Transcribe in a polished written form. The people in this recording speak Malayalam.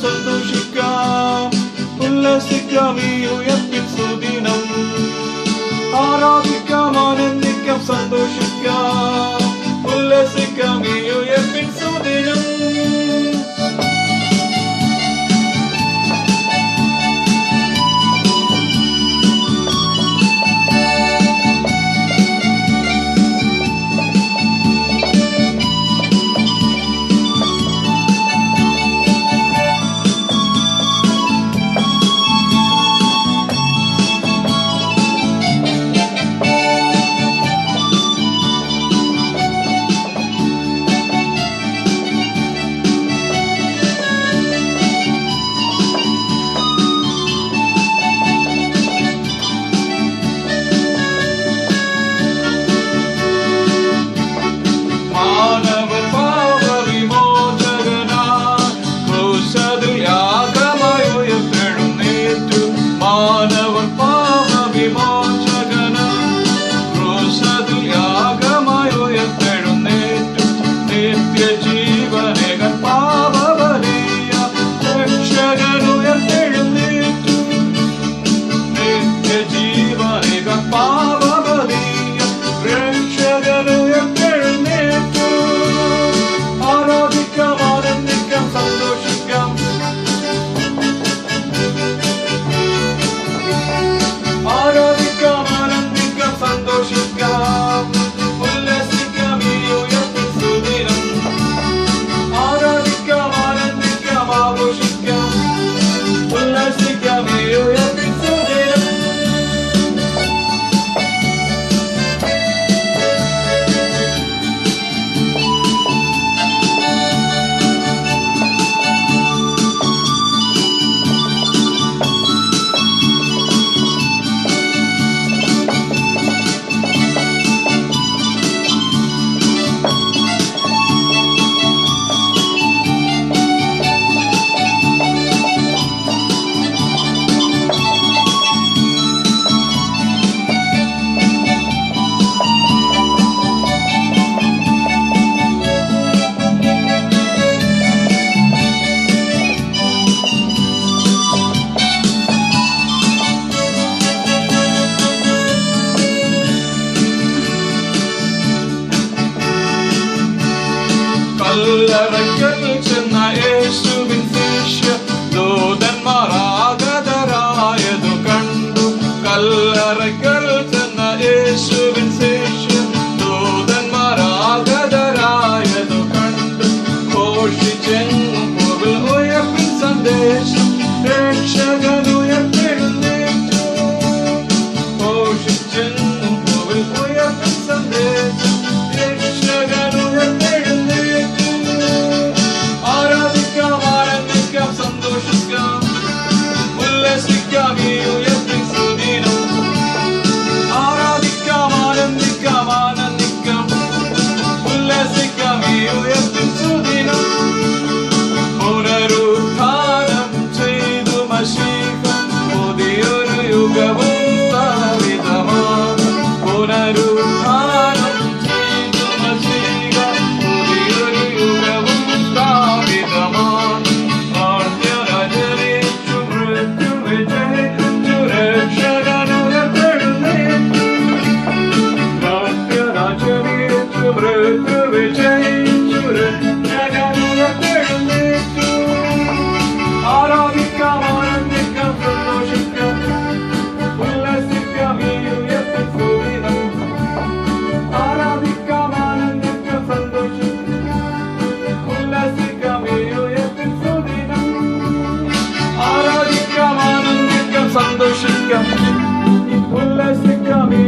സന്തോഷിക്കാം, ഉല്ലസിക്കാം ഈ ഉയർപ്പിൻ സുദിനം. ആരാധിക്കാം, ആനന്ദിക്കാം, സന്തോഷിക്കാം, ഉല്ലസിക്കാം ഈ ഉയർപ്പിൻ സുദിനം. കല്ലറയ്ക്കൽ ചെന്ന യേശുവിൻ ശിഷ്യ ദൂതന്മാരാഗതരായതു കണ്ടു. കല്ലറയ്ക്കൽ ചെന്ന യേശുവിൻ ശിഷ്യ ദൂതന്മാരാഗതരായതു കണ്ടു. ഘോഷിച്ചെങ്ങും പോവിൽ ഉയർപ്പിൻ സന്ദേശം, രക്ഷകനുയർത്തെഴുന്നേറ്റു. ഘോഷിച്ചെങ്ങും പോവിൽ ഉയർപ്പിൻ സന്ദേശം, പുനരുത്ഥാനം ചെയ്തു മശീഹ, പുതിയൊരു യുഗവും സ്ഥാപിതമാണ്. പുനരുത്ഥാനം ചെയ്തു മശീഹ, പുതിയൊരു യുഗവും സ്ഥാപിതമാണ്. മർത്യരാജനേറ്റു, മൃത്യു വിജയിച്ചു, രക്ഷകനുയർത്തെഴുന്നേറ്റു. മർത്യരാജനേറ്റു, മൃത്യു വിജയിച്ചു, രക്ഷകനുയർത്തെഴുന്നേറ്റു. ആരാധിക്കാം, ആനന്ദിക്കാം, സന്തോഷിക്കാം, ഉല്ലസിക്കാം ഈ ഉയർപ്പിൻ സുദിനം. ആരാധിക്കാം, ആനന്ദിക്കാം, സന്തോഷിക്കാം, ഉല്ലസിക്കാം ഈ ഉയർപ്പിൻ സുദിനം. ആരാധിക്കാം, ആനന്ദിക്കാം, സന്തോഷിക്കാം, ഉല്ലസിക്കാം ഈ